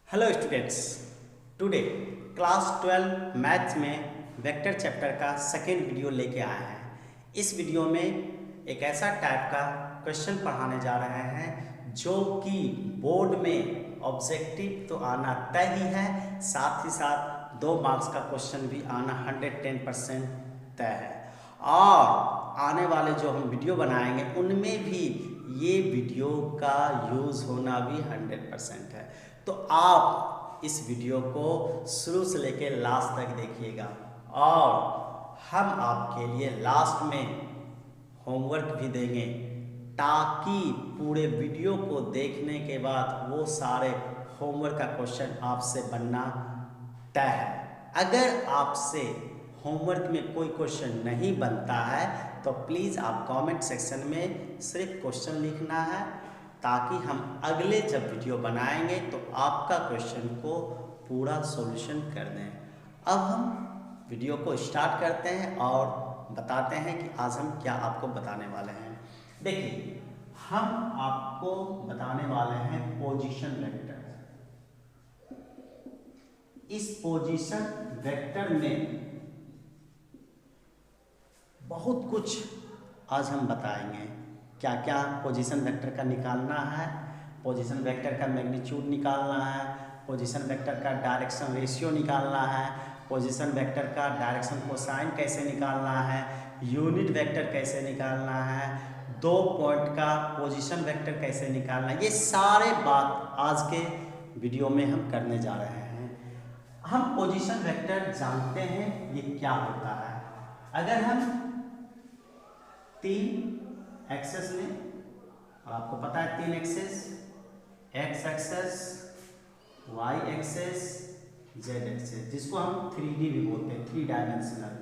Hello students, today class 12 maths में vector chapter का second video लेके आए हैं। इस वीडियो में एक ऐसा टाइप का क्वेश्चन पढ़ाने जा रहे हैं जो कि बोर्ड में ऑब्जेक्टिव तो आना तय ही है, साथ ही साथ 2 मार्क्स का क्वेश्चन भी आना 110% तय है। और आने वाले जो हम वीडियो बनाएंगे उनमें भी ये वीडियो का यूज़ होना भी 100% है। तो आप इस वीडियो को शुरू से लेकर लास्ट तक देखिएगा और हम आपके लिए लास्ट में होमवर्क भी देंगे ताकि पूरे वीडियो को देखने के बाद वो सारे होमवर्क का क्वेश्चन आपसे बनना तय है। अगर आपसे होमवर्क में कोई क्वेश्चन नहीं बनता है तो प्लीज़ आप कमेंट सेक्शन में सिर्फ क्वेश्चन लिखना है ताकि हम अगले जब वीडियो बनाएंगे तो आपका क्वेश्चन को पूरा सॉल्यूशन कर दें। अब हम वीडियो को स्टार्ट करते हैं और बताते हैं कि आज हम क्या आपको बताने वाले हैं। देखिए, हम आपको बताने वाले हैं पोजीशन वेक्टर। इस पोजीशन वेक्टर में बहुत कुछ आज हम बताएंगे। क्या क्या पोजीशन वेक्टर का निकालना है, पोजीशन वेक्टर का मैग्नीट्यूड निकालना है, पोजीशन वेक्टर का डायरेक्शन रेशियो निकालना है, पोजीशन वेक्टर का डायरेक्शन कोसाइन कैसे निकालना है, यूनिट वेक्टर कैसे निकालना है, 2 पॉइंट का पोजीशन वेक्टर कैसे निकालना है। ये सारे बात आज के वीडियो में हम करने जा रहे हैं। हम पोजीशन वेक्टर जानते हैं ये क्या होता है। अगर हम 3 एक्सेस लें और आपको पता है 3 axes, X axis, Y axis, Z axis, जिसको हम 3D भी बोलते हैं, 3 डायमेंशनल।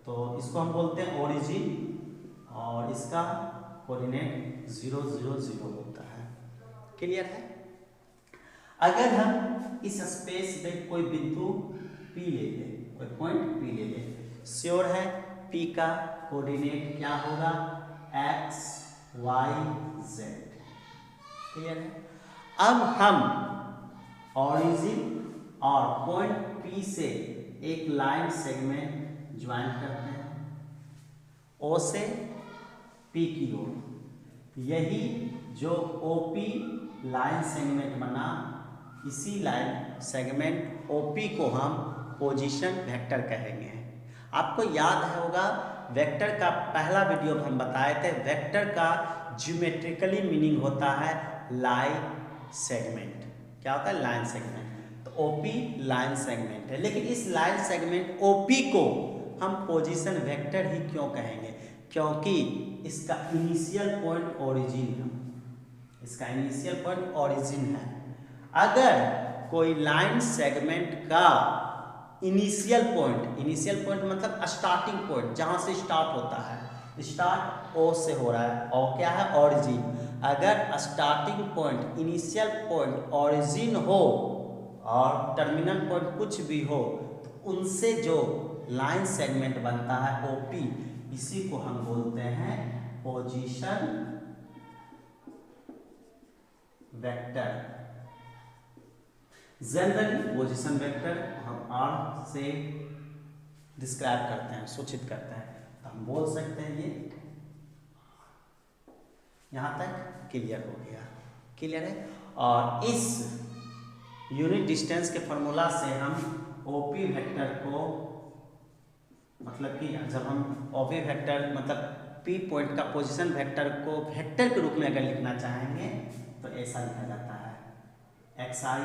तो इसको हम बोलते हैं ओरिजिन और इसका कोऑर्डिनेट 0 0 0 होता है। क्लियर है? अगर हम इस स्पेस में कोई बिंदु P ले लें, कोई पॉइंट P ले लें, श्योर है P का कोऑर्डिनेट क्या होगा? X Y Z. क्लियर है? अब हम ओरिजिन और पॉइंट P से एक लाइन सेगमेंट ज्वाइन करते हैं O से P की ओर। यही जो OP लाइन सेगमेंट बना, इसी लाइन सेगमेंट OP को हम पोजीशन वेक्टर कहेंगे। आपको याद होगा वेक्टर का पहला वीडियो में हम बताए थे, वेक्टर का ज्योमेट्रिकली मीनिंग होता है लाइन सेगमेंट। क्या होता है? Line segment. तो OP लाइन सेगमेंट है, लेकिन इस लाइन सेगमेंट OP को हम पोजीशन वेक्टर ही क्यों कहेंगे? क्योंकि इसका इनिशियल पॉइंट ओरिजिन है। इसका इनिशियल पॉइंट ओरिजिन है। अगर कोई लाइन सेगमेंट का इनिशियल पॉइंट मतलब स्टार्टिंग पॉइंट, जहां से स्टार्ट होता है, स्टार्ट O से हो रहा है, O क्या है? ओरिजिन। अगर starting point, initial point origin हो और टर्मिनल पॉइंट कुछ भी हो, तो उनसे जो लाइन सेगमेंट बनता है OP, इसी को हम बोलते हैं position vector. Generally position vector हम R से डिस्क्राइब करते हैं, सूचित करते हैं। तो हम बोल सकते हैं ये यहां तक क्लियर हो गया। क्लियर है? और इस यूनिट डिस्टेंस के फॉर्मूला से हम OP वेक्टर को, मतलब कि जब हम OP वेक्टर मतलब P पॉइंट का पोजीशन वेक्टर को वेक्टर के रूप में अगर लिखना चाहेंगे तो ऐसा लिखा जाता है xi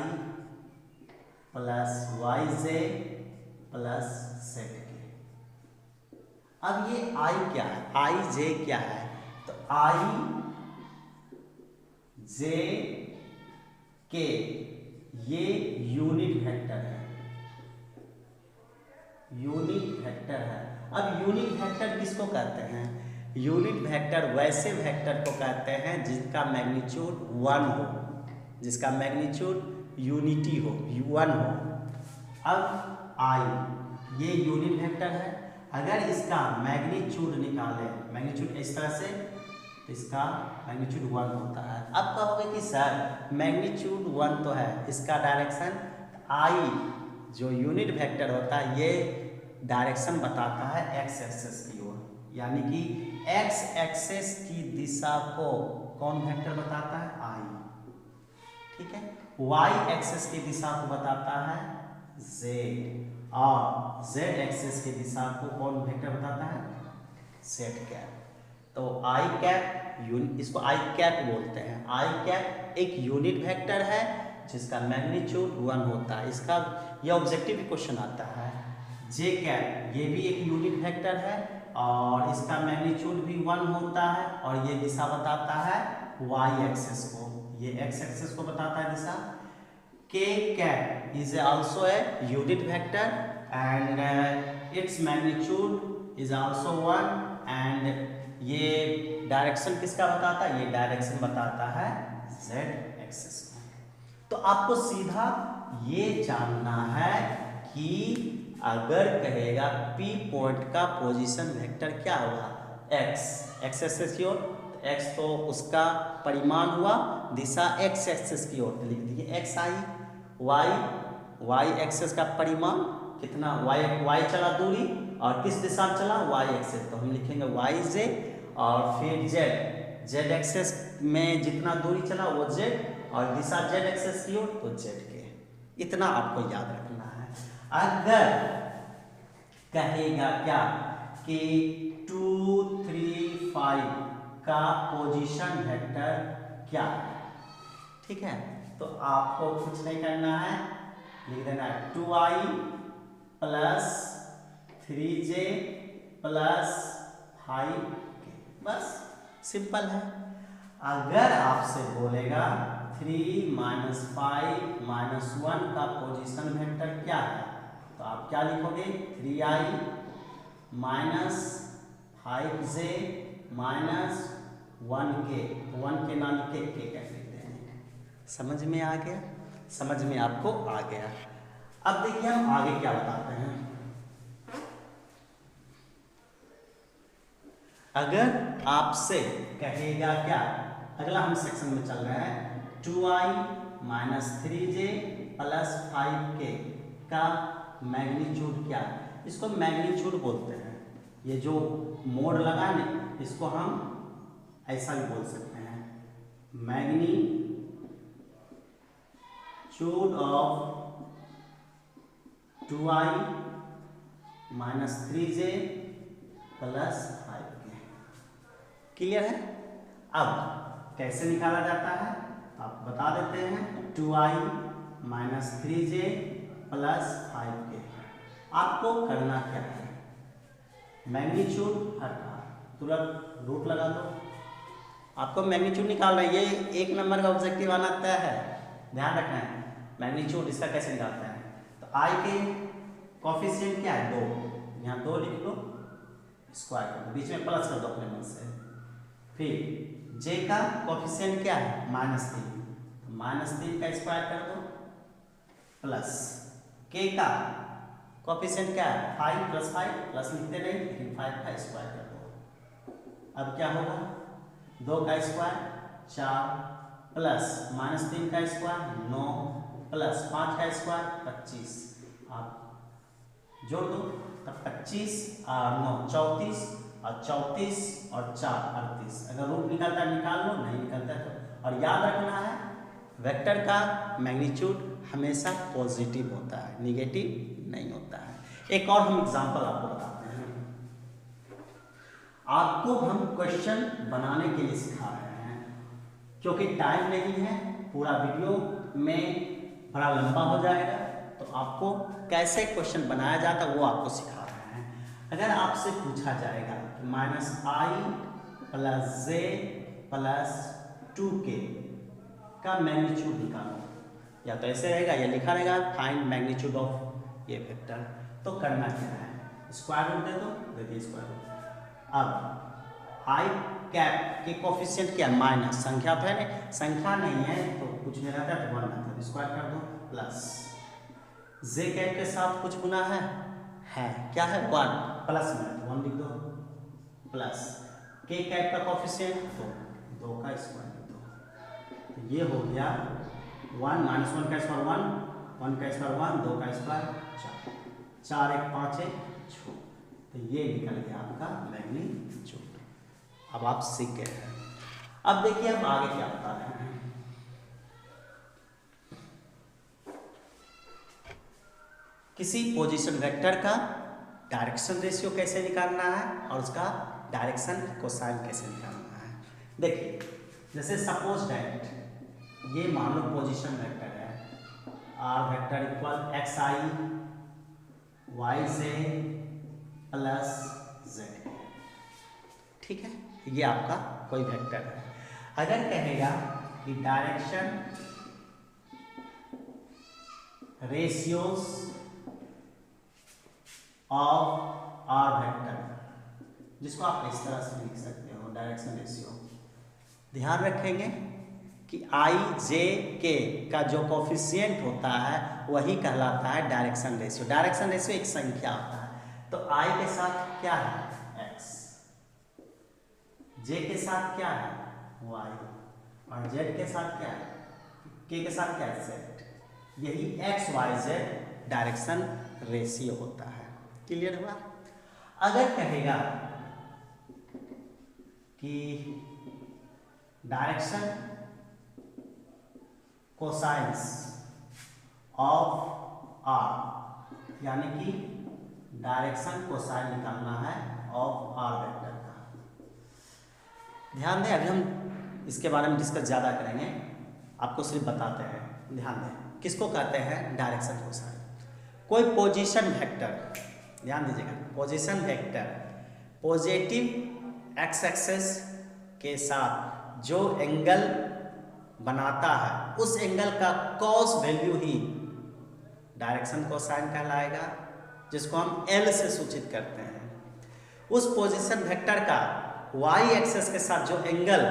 plus yj plus zk। अब ये I क्या है? ij क्या है? तो I j k ये यूनिट वेक्टर है। यूनिट वेक्टर है। अब यूनिट वेक्टर किसको कहते हैं? यूनिट वेक्टर वैसे वेक्टर को कहते हैं जिसका मैग्नीट्यूड 1 हो, जिसका मैग्नीट्यूड यूनिटी हो, 1 हो। अब I ये यूनिट वेक्टर है। अगर इसका मैग्नीट्यूड निकालें, मैग्नीट्यूड इस तरह से, इसका मैग्नीट्यूड 1 होता है। अब कहोगे कि सर मैग्नीट्यूड 1 तो है, इसका डायरेक्शन आई जो यूनिट वेक्टर होता है ये डायरेक्शन बताता है एक्स एक्सेस की ओर, यानी कि एक्स एक्सेस की दिशा को कौन वेक्टर बताता है? आई। ठीक है, वाई एक्सेस की दिशा को बताता है जेड, और जेड एक्सेस की दिशा को कौन वेक्टर बताता है? Z cap. तो आई कैप इसको आई कैप बोलते हैं। आई कैप एक यूनिट वेक्टर है जिसका मैग्नीट्यूड 1 होता है। इसका यह ऑब्जेक्टिव क्वेश्चन आता है। जे कैप ये भी एक यूनिट वेक्टर है और इसका मैग्नीट्यूड भी 1 होता है और ये दिशा बताता है वाई एक्सेस को, ये एक्स एक्सेस को बताता है दिशा। के cap is also a unit vector and its magnitude is also 1 and ये डायरेक्शन किसका बताता है? ये डायरेक्शन बताता है जेड एक्सेस को। तो आपको सीधा ये जानना है कि अगर कहेगा P पॉइंट का पोजीशन वेक्टर क्या होगा? x, एक्स एक्सेस की ओर, तो x तो उसका परिमाण हुआ, दिशा x एक्सेस की ओर, तो लिख दीजिए x आई। y एक्सेस का परिमाण कितना? y चला दूरी और किस दिशा में चला? y एक्सेस, तो हम लिखेंगे yj, और फिर z एक्सेस में जितना दूरी चला वो z और दिशा z एक्सेस की ओर तो z के। इतना आपको याद रखना है। अगर कहेगा क्या कि 2, 3, 5 का पोजीशन वेक्टर क्या है, ठीक है, तो आपको कुछ नहीं करना है, लिख देना है 2i plus 3j plus 5k, बस सिंपल है। अगर आपसे बोलेगा 3 माइनस 5 माइनस 1 का पोजीशन वेक्टर क्या है, तो आप क्या लिखोगे? 3i minus 5j minus 1k, 1k ना लिखे k क्या लिखते हैं। समझ में आ गया? समझ में आपको आ गया। अब देखिए हम आगे क्या बताते हैं। अगर आपसे कहेगा क्या, अगला हम सेक्शन में चल रहे हैं, 2i minus 3j plus 5k का मैग्नीट्यूड क्या है? इसको मैग्नीट्यूड बोलते हैं। ये जो मोड लगा ने इसको हम ऐसा भी बोल सकते हैं, magnitude of 2i minus 3j plus 5k। Clear है? अब कैसे निकाला जाता है आप बता देते हैं। 2i minus 3j plus 5k। आपको करना क्या है? मैग्नीट्यूड हटा, तुरंत रूट लगा दो। आपको मैग्नीट्यूड निकाल रहा है, ये 1 नंबर का ऑब्जेक्टिव आना तय है, ध्यान रखना है। मैग्नीट्यूड इसका कैसे निकालते हैं? तो i के कोफिशिएंट क्या है? 2, यहाँ 2 लिख लो, स्क्वायर कर दो, बीच में प्लस कर दो अपने मन से। फिर j का कोफिशिएंट क्या है? -3, तो -3 का स्क्वायर कर दो, प्लस k का कोफिशिएंट क्या है? 5 प्लस 5, प्लस लिखते नहीं लेकिन 5 का स्क्वायर कर दो। अब क्या होगा? 2 का स्क्वायर 4 प्लस -3 का स्क्वायर 9 प्लस 5 का स्क्वायर 25। आप जोड़ दो तब 25 और 9 34 और 34 और 4 38। अगर रूट निकलता है निकाल लो, नहीं निकलता है तो। और याद रखना है वेक्टर का मैग्नीट्यूड हमेशा पॉजिटिव होता है, निगेटिव नहीं होता है। एक और हम एग्जांपल आपको बताते हैं। आपको हम क्वेश्चन बनाने के लिए सिखा रहे हैं, क्योंकि टाइम नहीं है, पूरा वीडियो में बड़ा लंबा हो जाएगा, तो आपको कैसे क्वेश्चन बनाया जाता है वो आपको सिखा रहे हैं। अगर आपसे पूछा जाएगा कि -i plus j plus 2k का मैग्नीट्यूड निकालो, या तो ऐसे रहेगा या लिखा रहेगा फाइंड मैग्नीट्यूड ऑफ ये वेक्टर, तो करना क्या है? स्क्वायर रूट दे दो, देखिए स्क्वायर रूट। अब i कैप के कोफिशिएंट क्या? माइनस, संख्या तो है नहीं, संख्या नहीं है तो कुछ नहीं रहता है तो 1 रहता है, स्क्वायर कर दो, प्लस j कैप के साथ कुछ गुना है क्या है? 1, प्लस में 1 लिख दो, प्लस k कैप का कोफिशिएंट तो 2 का स्क्वायर 2। तो ये हो गया 1 -1 का स्क्वायर 1, 1 का स्क्वायर 1, 2 का स्क्वायर 4, 4 1 5 1 6। तो ये निकल गया आपका मैग्नीट्यूड। अब आप सीख गए हैं। अब देखिए हम आगे क्या बता रहे हैं। किसी पोजीशन वेक्टर का डायरेक्शन रेशियो कैसे निकालना है और उसका डायरेक्शन कोसाइन कैसे निकालना है। देखिए जैसे सपोज दैट ये मान लो पोजीशन वेक्टर है, R vector equal X I Y J plus Z, ठीक है, ये आपका कोई वेक्टर है। अगर कहेगा कि direction ratios of are vector, जिसको आप इस तरह से लिख सकते हो डायरेक्शन रेशियो। ध्यान रखेंगे कि आई जे के का जो कोफिशिएंट होता है वही कहलाता है डायरेक्शन रेशियो। डायरेक्शन रेशियो एक संख्या होता है। तो आई के साथ क्या है एक्स, जे के साथ क्या है वाई, और जेड के साथ क्या है के साथ क्या है जेड। यही X Y Z direction ratio होता है। क्लियर हुआ। अगर कहेगा कि डायरेक्शन कोसाइंस ऑफ आर, यानी कि डायरेक्शन कोसाइन निकालना है ऑफ आर वेक्टर का। ध्यान दें, अभी हम इसके बारे में डिस्कस ज़्यादा करेंगे, आपको सिर्फ बताते हैं। ध्यान दें, किसको कहते हैं डायरेक्शन कोसाइन। कोई पोजीशन वेक्टर, ध्यान दीजिएगा, position vector positive x axis के साथ जो एंगल बनाता है उस एंगल का कॉस वैल्यू ही डायरेक्शन कोसाइन कहलाएगा, जिसको हम एल से सूचित करते हैं। उस पोजीशन वेक्टर का वाई एक्सिस के साथ जो एंगल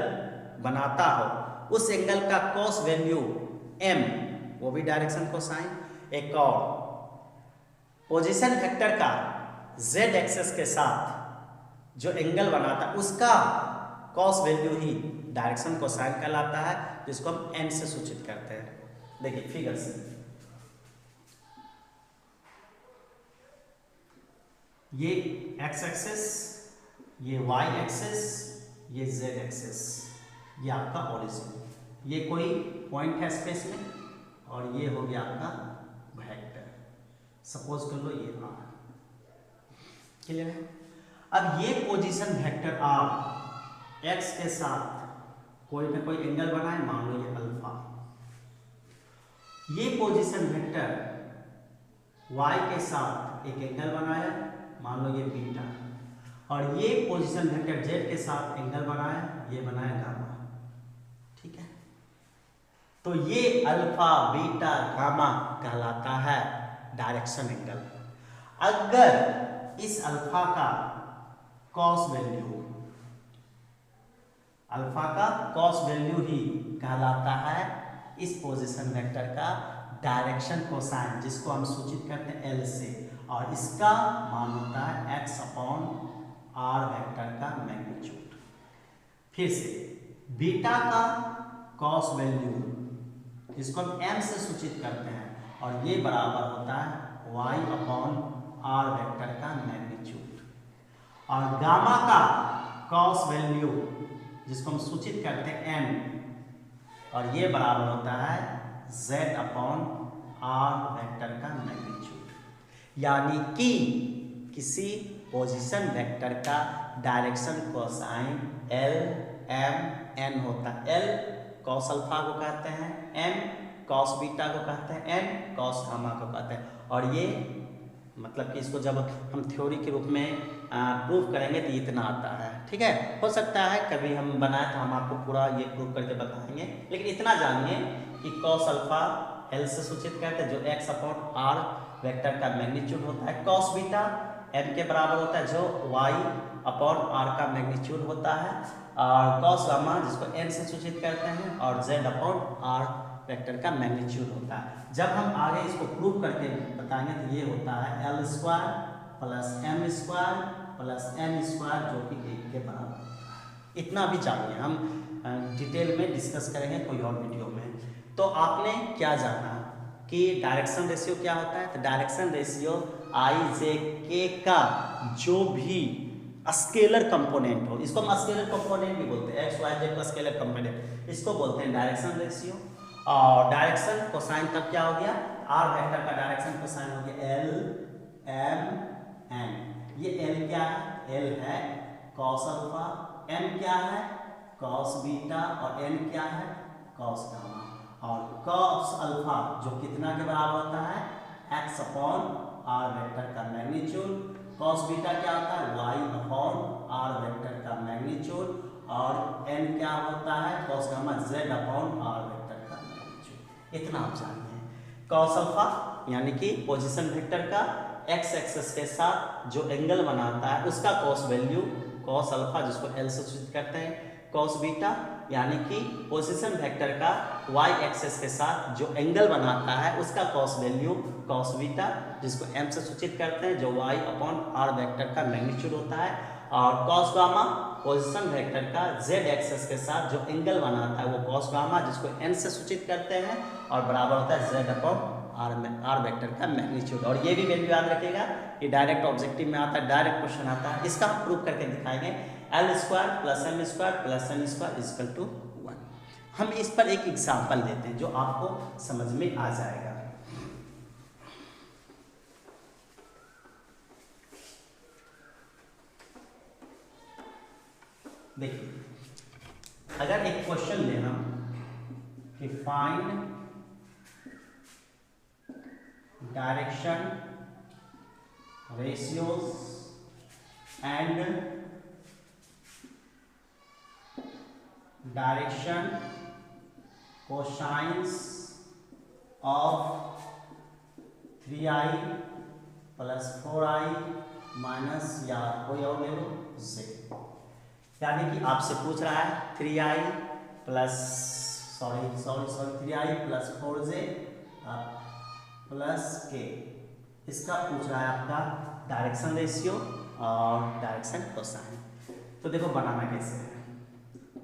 बनाता हो उस एंगल का कॉस वैल्यू एम, वो भी डायरेक्शन कोसाइन। एक और पोजीशन वेक्टर का जेड एक्सिस के साथ जो एंगल बनाता है उसका कॉस वैल्यू ही डायरेक्शन कोसाइन कहलाता है, जिसको हम एन से सूचित करते हैं। देखिए फिगर से, ये एक्स एक्सिस, ये वाई एक्सिस, ये जेड एक्सिस, ये आपका ओरिजिन, ये कोई पॉइंट है स्पेस में, और ये हो गया आपका वेक्टर। सपोज कर लो ये आर। क्लियर है। अब ये पोजीशन वेक्टर आर एक्स के साथ कोई ना कोई एंगल बनाए, मान लो ये अल्फा। ये पोजीशन वेक्टर वाई के साथ एक एंगल बनाया, मान लो ये बीटा, और ये पोजीशन वेक्टर जेड के साथ एंगल बनाया, ये बनाया गामा। ठीक है, तो ये अल्फा बीटा गामा कहलाता है डायरेक्शन एंगल। अगर इस अल्फा का कॉस वैल्यू, अल्फा का कॉस वैल्यू ही कहलाता है इस पोजीशन वेक्टर का डायरेक्शन कोसाइन, जिसको हम सूचित करते हैं एल से, और इसका मान होता है एक्स अपॉन आर वेक्टर का मैग्नीट्यूड। फिर से बीटा का कॉस वैल्यू, जिसको हम एम से सूचित करते हैं, और ये बराबर होता है वाई अपॉन आर वेक्टर का मैग्नीट्यूड। और गामा का कॉस वैल्यू, जिसको हम सूचित करते हैं एन, और ये बराबर होता है z अपॉन आर वेक्टर का मैग्नीट्यूड। यानी कि किसी पोजीशन वेक्टर का direction cosine L M N होता है। एल कॉस अल्फा को कहते हैं, एम कॉस बीटा को कहते हैं, एन कॉस गामा को कहते हैं। और ये मतलब कि इसको जब हम थ्योरी के रूप में प्रूफ करेंगे तो इतना आता है। ठीक है, हो सकता है कभी हम बनाए तो हम आपको पूरा ये प्रूफ करके बताएंगे, लेकिन इतना जानिए कि कॉस अल्फा एल से सूचित करते हैं, जो एक्स अपॉन आर वेक्टर का मैग्नीट्यूड होता है। कॉस बीटा एम के बराबर होता है, जो वाई अपॉन आर का मैग्नीट्यूड होता है। और कॉस गामा, जिसको एन से सूचित करते हैं, और जेड अपॉन आर वेक्टर का मैग्नीट्यूड होता है। जब हम आगे इसको प्रूव करके बताएंगे तो ये होता है L square plus M square plus N square, जो कि 1 के बराबर। इतना भी जानिए, हम डिटेल में डिस्कस करेंगे कोई और वीडियो में। तो आपने क्या जाना कि डायरेक्शन रेशियो क्या होता है। तो डायरेक्शन रेशियो आई जे के का जो भी स्केलर कंपोनेंट हो, इसको हम स्केलर कंपोनेंट भी बोलते हैं, एक्स वाई जेड का स्केलर कंपोनेंट, इसको बोलते हैं डायरेक्शन रेशियो। और डायरेक्शन कोसाइन तब क्या हो गया, आर वेक्टर का डायरेक्शन कोसाइन हो गया एल एम एन। ये एल क्या है, एल है कॉस अल्फा, एम क्या है कॉस बीटा और एन क्या है कॉस गामा। और कॉस अल्फा जो कितना के बराबर होता है एक्स अपॉन आर वेक्टर का मैग्नीट्यूड, कॉस बीटा क्या होता है वाई अपॉन आर वेक्टर का मैग्नीट्यूड, और एन क्या होता है cos gamma Z upon R vector का मैग्नीट्यूड। इतना आप जानते हैं। कॉस अल्फा यानी कि पोजीशन वेक्टर का एक्स एक्सिस के साथ जो एंगल बनाता है उसका कॉस वैल्यू कॉस अल्फा, जिसको एल से सूचित करते हैं। कॉस बीटा यानी कि पोजीशन वेक्टर का वाई एक्सिस के साथ जो एंगल बनाता है उसका कॉस वैल्यू कॉस बीटा, जिसको एम से सूचित करते हैं, जो वाई अपॉन आर वेक्टर का मैग्नीट्यूड होता है। और कॉस गामा पोजीशन वेक्टर का जेड एक्सिस के साथ जो एंगल बनाता है वो कॉस गामा, जिसको एन से सूचित करते हैं, और बराबर होता है जेड अपॉन आर वेक्टर का मैग्नीट्यूड। और ये भी वैल्यू याद रखिएगा कि डायरेक्ट ऑब्जेक्टिव में आता है, डायरेक्ट क्वेश्चन आता है। इसका हम प्रूव करके दिखाएंगे, L square plus M square plus N square equal to 1। हम इस पर एक एग्जाम्पल देते हैं जो आपको समझ में आ जाएगा। देखिए, अगर एक क्वेश्चन लें हम कि find direction ratios and direction cosines of 3i plus 4i minus या कोई और ले लो z, यानी कि आपसे पूछ रहा है 3i plus 3i plus 4j plus k, इसका पूछ रहा है आपका डायरेक्शन रेशियो और डायरेक्शन कोसाइन। तो देखो बनाना कैसे है।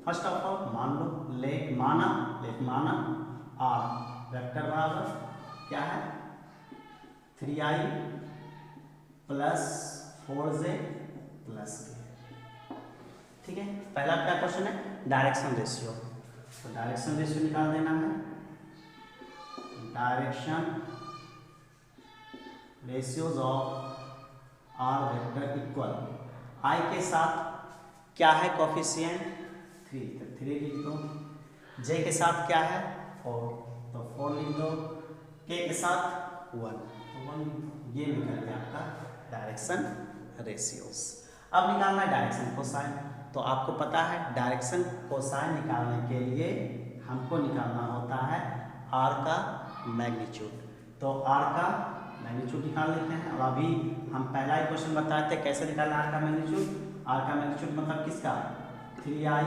फर्स्ट ऑफ ऑल मान लो लेट माना आर वेक्टर बराबर क्या है 3i plus 4j plus k। ठीक है, पहला क्या क्वेश्चन है डायरेक्शन रेशियो। तो डायरेक्शन रेशियो निकाल देना है, direction ratios of are vector equal i के साथ क्या है कोफिशिएंट 3, तो 3 लिख दो, जे के साथ क्या है 4, तो 4 लिख दो, के के साथ 1, तो 1। ये निकल गया आपका डायरेक्शन रेशियोज। अब निकालना है डायरेक्शन कोसाइन। तो आपको पता है डायरेक्शन कोसाइन निकालने के लिए हमको निकालना होता है आर का मैग्नीट्यूड। तो आर का मैग्नीट्यूड निकाल लेते हैं। और अभी हम पहला ही क्वेश्चन बताए थे कैसे निकालना आर का मैग्नीट्यूड। आर का मैग्नीट्यूड मतलब किसका 3i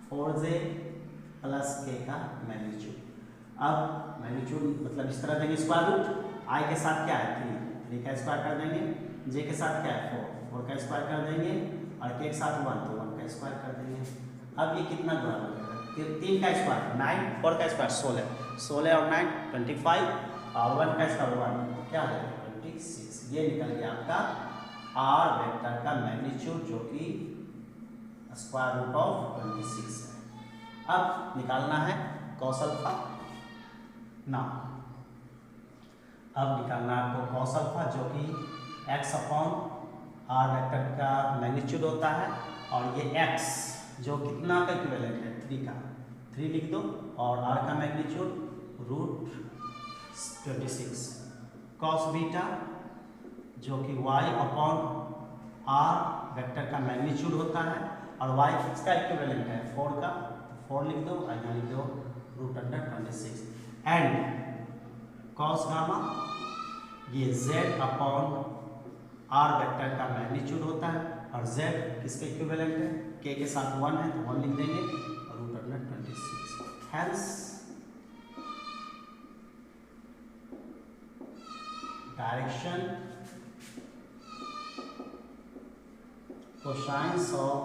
4j प्लस k का मैग्नीट्यूड। अब मैग्नीट्यूड मतलब इस तरह देंगे स्क्वायर रूट, आई के साथ क्या है 3 का स्क्वायर कर देंगे, जे के साथ क्या है 4 का स्क्वायर कर देंगे, और के साथ 1 तो 1 का स्क्वायर कर देंगे। अब ये कितना गुणा हो जाएगा 3 का स्क्वायर 9, 4 का स्क्वायर 16 और 9 25, और 1 का स्क्वायर 1 क्या है 26। ये निकल गया आपका आर वेक्टर का मैग्नीट्यूड जो कि स्क्वायर रूट ऑफ 26 है। अब निकालना है कॉस अल्फा ना, अब निकालना है आपको कॉस अल्फा जो कि x अपॉन आर वेक्टर का मैग्नीट्यूड होता है, और ये x जो कितना का इक्विवेलेंट है 3 का, 3 लिख दो, और r का मैग्नीट्यूड रूट 26, कॉस बीटा जो कि y अपॉन r वेक्टर का मैग्नीट्यूड होता है, और y इसका इक्विवेलेंट है 4 का, 4 लिख दो, और यहाँ लिख दो root under 26, and cos gamma ये z अपॉन r वेक्टर का मैग्नीट्यूड होता है, और z किसके इक्विवेलेंट है k के साथ 1 है तो 1 लिख देंगे, और root under 26। Hence direction cosines of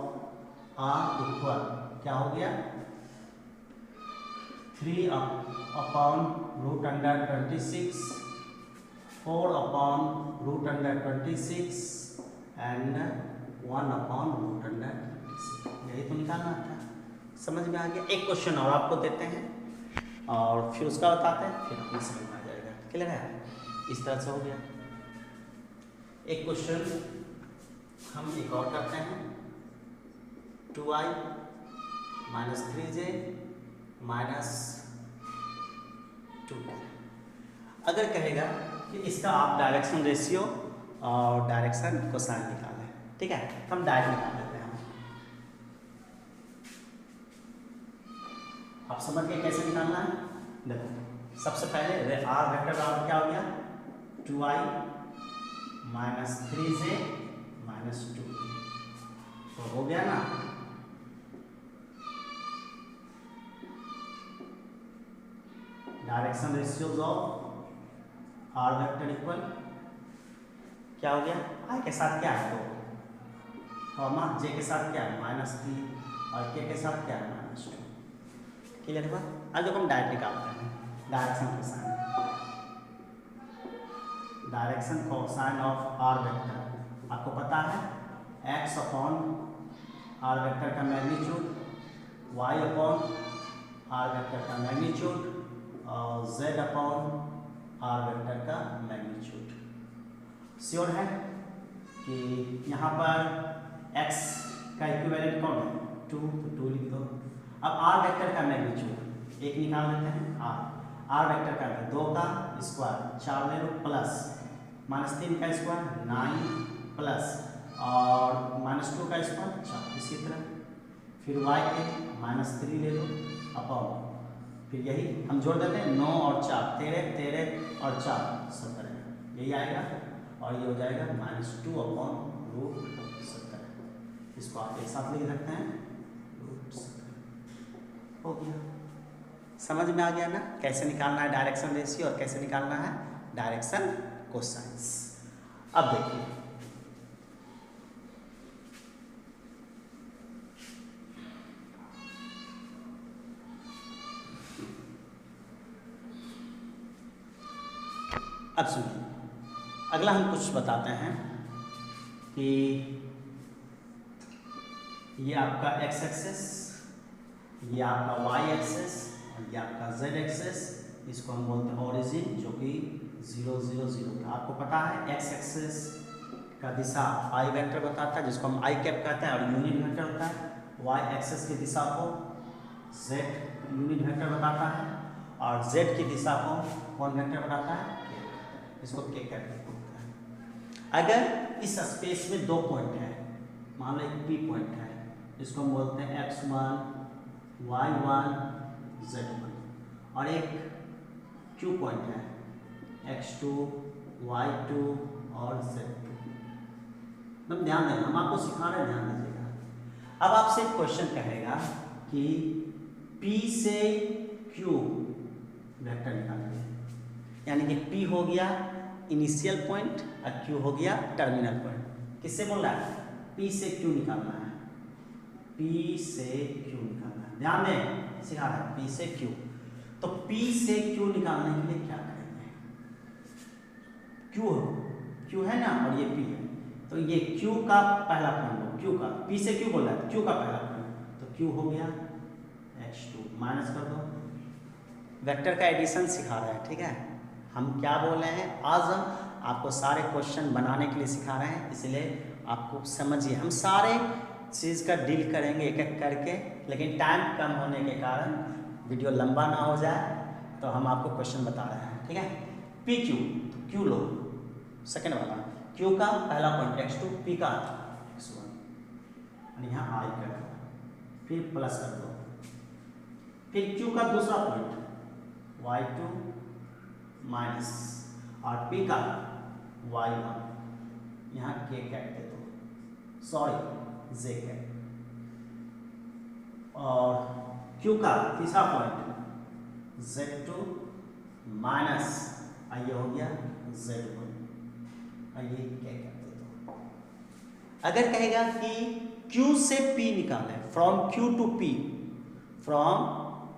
R equal क्या हो गया 3/√26, 4/√26 एंड 1/√26। यही तो निकालना था। समझ में आ गया। एक क्वेश्चन और आपको देते हैं और फिर उसका बताते हैं, फिर अपनी समझ में आ जाएगा। क्लियर है? इस तरह से हो गया। एक क्वेश्चन हम एक और करते हैं, 2i माइनस 3j माइनस 2। अगर कहेगा कि इसका आप डायरेक्शन रेशियो और डायरेक्शन कोसाइन निकालें, ठीक है, तो हम डायरेक्ट निकाल लेते हैं। आप समझ गए कैसे निकालना है? देखो, सबसे पहले आर वेक्टर बराबर क्या हो गया 2i माइनस 3j माइनस 2, तो हो गया ना। Direction ratios of are vector equal क्या हो गया, आई के साथ क्या है 2, कॉमा जे के साथ क्या है -3 और के साथ क्या है -2। क्लियर हुआ? अब देखो हम डायरेक्ट निकालते हैं direction cosine. Direction cosine of are vector आपको पता है x अपॉन आर वेक्टर का magnitude, y upon R vector का मैग्नीट्यूड और z अपॉन आर वेक्टर का मैग्नीट्यूड। श्योर है कि यहाँ पर x का इक्विवेलेंट कौन है 2, तो 2 लिख दो। अब आर वेक्टर का मैग्नीट्यूड एक निकाल लेते हैं, आर वेक्टर का 2 का स्क्वायर 4 ले लो प्लस -3 का स्क्वायर 9 प्लस और -2 का स्क्वायर 4। इसी तरह फिर y के -3 ले लो अपॉन, फिर यही हम जोड़ देते हैं 9 और 4 13 और 4 17, यही आएगा और ये हो जाएगा -2/√17। इसको आप एक साथ लिख सकते हैं √17। हो गया। समझ में आ गया ना कैसे निकालना है डायरेक्शन रेशियो और कैसे निकालना है डायरेक्शन कोसाइंस। अब देखिए अब सुनिए, अगला हम कुछ बताते हैं कि ये आपका x एक्सेस, ये आपका y एक्सेस और ये आपका z एक्सेस, इसको हम बोलते हैं ओरिजिन, जो कि 0 0 0 था। आपको पता है x एक्सेस का दिशा i वेक्टर बताता है, जिसको हम i कैप कहते हैं और यूनिट वेक्टर होता है। y एक्सेस की दिशा को z यूनिट वेक्टर बताता है और z की दिशा को कौन वेक्टर बताता है, इसको k कैप बोलते हैं। अगर इस स्पेस में 2 पॉइंट है, मान लो एक p पॉइंट है, इसको हम बोलते हैं x1 y1 z1 और एक q पॉइंट है x2 y2 और z2। मतलब ध्यान देना, हम आपको सिखा रहे हैं, ध्यान दीजिएगा। अब आपसे एक क्वेश्चन कहेगा कि p से q वेक्टर निकालिए, यानी कि p हो गया इनिशियल पॉइंट और q हो गया टर्मिनल पॉइंट। किससे बोल रहा है, p से q निकालना है, p से q निकालना है। ध्यान दें, सिखा रहा है p से q। तो p से q निकालने के लिए क्या करेंगे, q है ना और ये p है, तो ये q का पहला पॉइंट हो, q का p से q बोल रहा है, q का पहला पॉइंट, तो q हो गया h2 माइनस कर दो। वेक्टर का एडिशन सिखा रहा है, ठीक है। हम क्या बोल रहे हैं, आज हम आपको सारे क्वेश्चन बनाने के लिए सिखा रहे हैं, इसलिए आपको समझिए। हम सारे चीज़ का डील करेंगे एक एक करके, लेकिन टाइम कम होने के कारण वीडियो लंबा ना हो जाए, तो हम आपको क्वेश्चन बता रहे हैं, ठीक है। पी क्यू, तो क्यू लो सेकेंड वाला, क्यू का पहला पॉइंट x2, p का x1 और यहाँ i कर दो, फिर प्लस कर दो, फिर q का दूसरा पॉइंट y2 माइनस और p का y1, यहाँ k कैट दे दो, सॉरी j कैट, और q का तीसरा पॉइंट z2 माइनस ये हो गया z1, ये k कैट दे दो। अगर कहेगा कि q से p निकालें, from q to p, from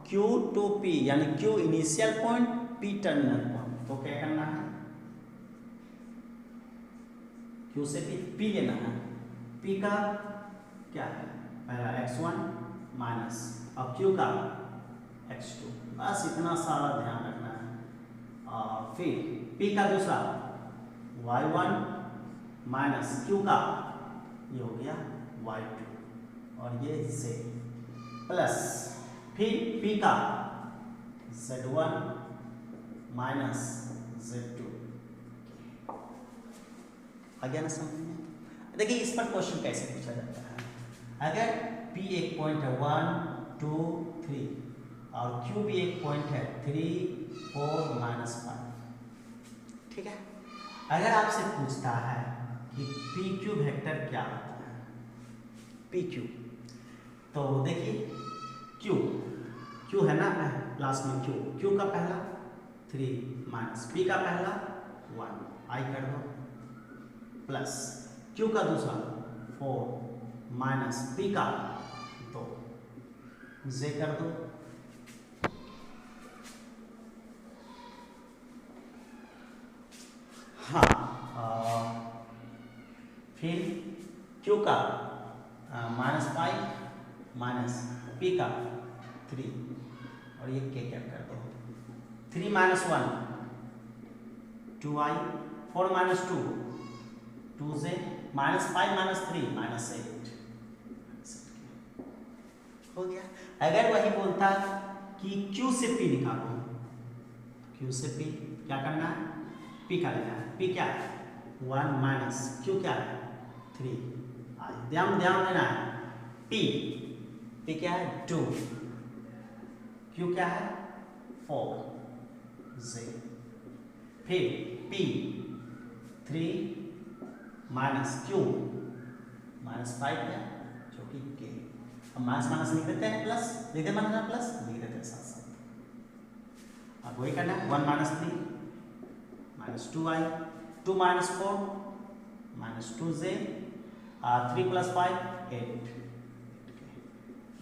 Q to P, यानी Q initial point, P terminal point. तो क्या करना है, Q से P लेना है। P का क्या है, पहला x1 माइनस, अब Q का x2, बस इतना सारा ध्यान रखना है। और फिर P का दूसरा y1 माइनस Q का, ये हो गया y2 और ये z, प्लस फिर P का z1 माइनस z2। आ गया ना समझ में? देखिए इस पर क्वेश्चन कैसे पूछा जाता है। अगर P एक पॉइंट है 1 2 3 और Q भी एक पॉइंट है 3 4 माइनस 5, ठीक है। अगर आपसे पूछता है कि PQ वेक्टर क्या होता है, PQ, तो देखिए Q है ना, लास्ट में Q का पहला 3 माइनस P का पहला 1, आई कर दो, प्लस Q का दूसरा 4 माइनस P का 2, जे कर दो, हाँ, फिर Q का -5 माइनस P का 3 और ये के क्या कर दो, 3 minus 1 2i, 4 minus 2 2j, -5 minus 3 minus 8 हो गया। अगर वही बोलता कि Q से P निकालो, Q से P क्या करना है, P का लेना है, P क्या है 1 माइनस Q क्या है 3, ध्यान देना है, P क्या है 2, Q क्या है 4, J, फिर P 3 माइनस Q -5 है जो कि K, अब माइनस माइनस लिख देते हैं, प्लस लिख देते हैं, प्लस लिख देते हैं साथ साथ। अब वही करना है 1 minus 3 minus 2i, 2 minus 4 minus 2j, 3 plus 5 8।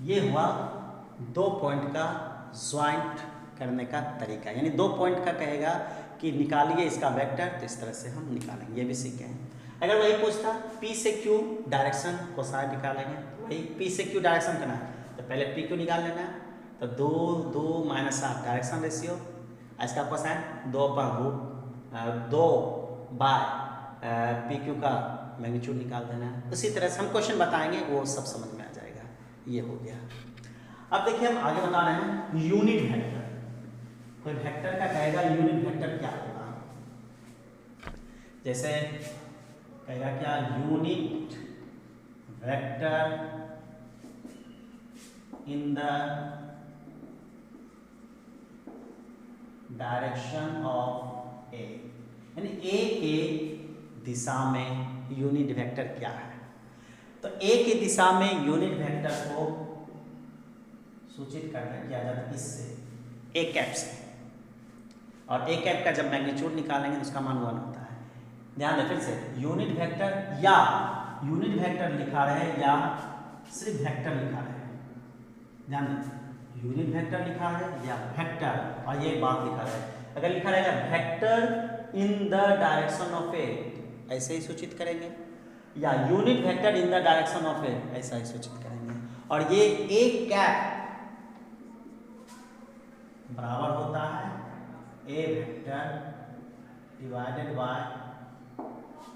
ये हुआ 2 पॉइंट का ज्वाइंट करने का तरीका, यानी 2 पॉइंट का कहेगा कि निकालिए इसका वेक्टर, तो इस तरह से हम निकालेंगे, ये भी सीखे हैं। अगर वही पूछता P से Q डायरेक्शन कोसाइन निकालेंगे, वही P से Q डायरेक्शन करना है तो पहले PQ निकाल लेना है, तो 2 2 माइनस 7 डायरेक्शन रेशियो, इसका कोसाइन 2 बाय PQ का मैग्नीट्यूड निकाल देना है। उसी तरह से हम क्वेश्चन बताएंगे, वो सब समझ में आ जाएगा। ये हो गया। अब देखिए हम आगे बता रहे हैं यूनिट वेक्टर। कोई वेक्टर का कहेगा यूनिट वेक्टर क्या होगा, जैसे कहेगा क्या, unit vector in the direction of a, यानी ए के दिशा में यूनिट वेक्टर क्या है। तो ए की दिशा में यूनिट वेक्टर को सूचित किया जाता है इससे, ए कैप से, और ए कैप का जब मैग्नीट्यूड निकालेंगे तो उसका मान 1 होता है। ध्यान दें फिर से, यूनिट वेक्टर या यूनिट वेक्टर लिखा रहे या सिर्फ वेक्टर लिखा रहे, ध्यान दें यूनिट वेक्टर लिखा है या वेक्टर, और ये बात लिखा रहे, अगर लिखा रहेगा vector in the direction of a, ऐसे ही सूचित करेंगे, या unit vector in the direction of a, ऐसा ही सूचित करेंगे। और ये ए कैप बराबर होता है a vector divided by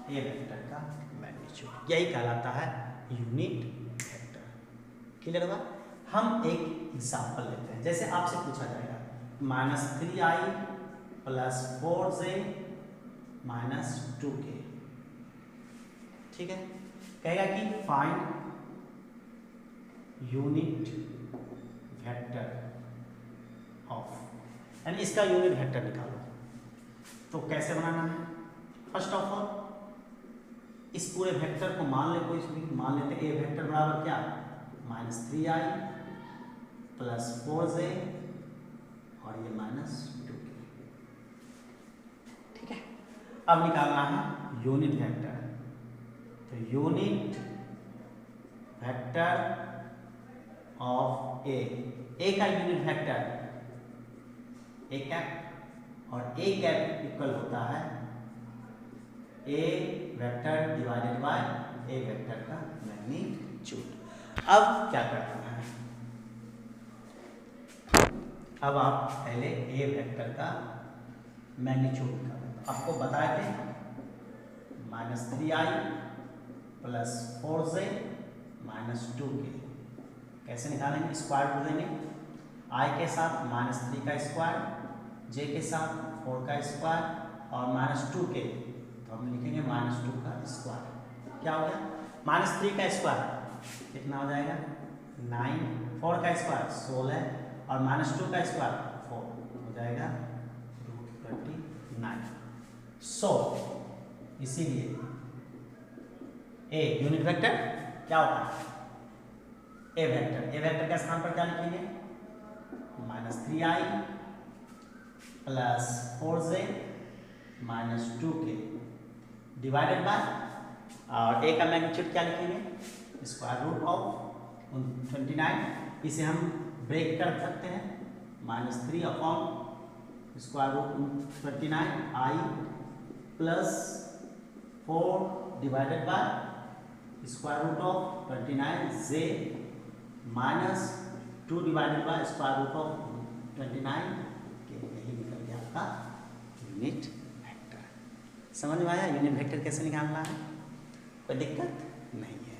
a vector का मैग्नीट्यूड, यही कहलाता है यूनिट वेक्टर। क्लियर होगा? हम एक एग्जांपल लेते हैं, जैसे आपसे पूछा जाएगा -3i plus 4j minus 2k, ठीक है, कहेगा कि फाइंड यूनिट वेक्टर ऑफ, यानी इसका यूनिट वेक्टर निकालो। तो कैसे बनाना है, फर्स्ट ऑफ ऑल इस पूरे वेक्टर को मान ले, कोई भी मान लेते हैं, ए वेक्टर बराबर क्या, -3i प्लस 4j और ये -2k, ठीक है। अब निकालना है यूनिट वेक्टर, तो यूनिट वेक्टर ऑफ ए का यूनिट वेक्टर ए कैप, और ए कैप इक्वल होता है a vector divided by a vector का मैग्नीट्यूड। अब क्या करना है, अब आप पहले ए वेक्टर का मैग्नीट्यूड निकालें। आपको बताए थे -3i plus 4j minus 2k। कैसे निकालेंगे, स्क्वायर कर देंगे, i के साथ -3 का स्क्वायर, j के साथ 4 का स्क्वायर और -2k, तो हम लिखेंगे -2 का स्क्वायर। क्या हो गया, -3 का स्क्वायर कितना हो जाएगा 9, 4 का स्क्वायर 16 और -2 का स्क्वायर 4 हो जाएगा √39। सो इसीलिए ए यूनिट वेक्टर क्या होता है, ए वेक्टर के स्थान पर क्या लिखेंगे, -3i plus 4j minus 2k divided by, और ए का मैग्नीट्यूड क्या लिखेंगे, स्क्वायर रूट ऑफ 29। इसे हम ब्रेक कर सकते हैं, -3 upon square root 29 i plus 4 divided by square root of 29 j minus 2 divided by square root of 29 के। यही निकल गया आपका यूनिट वेक्टर। समझ में आया यूनिट वेक्टर कैसे निकालना है, कोई दिक्कत नहीं है।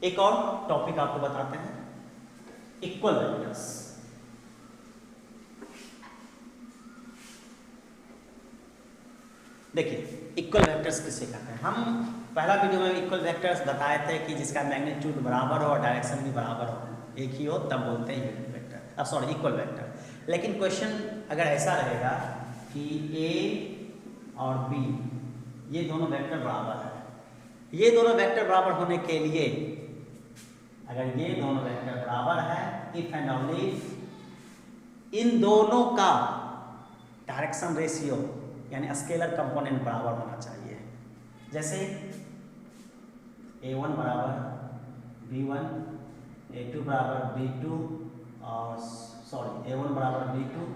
एक और टॉपिक आपको बताते हैं, इक्वल वेक्टर्स। देखिए इक्वल वेक्टर्स किसे कहते हैं, हम पहला वीडियो में इक्वल वेक्टर्स बताए थे कि जिसका मैग्नीट्यूड बराबर हो और डायरेक्शन भी बराबर हो, एक ही हो, तब बोलते हैं unit vector, sorry equal vector. लेकिन क्वेश्चन अगर ऐसा रहेगा कि ए और बी ये दोनों वेक्टर बराबर है, ये दोनों वेक्टर बराबर होने के लिए अगर ये दोनों वेक्टर बराबर है, इफ एंड ओनली इन दोनों का डायरेक्शन रेशियो यानी स्केलर कंपोनेंट बराबर होना चाहिए। जैसे a1 बराबर b1, a2 बराबर b2 और सॉरी a1 बराबर b2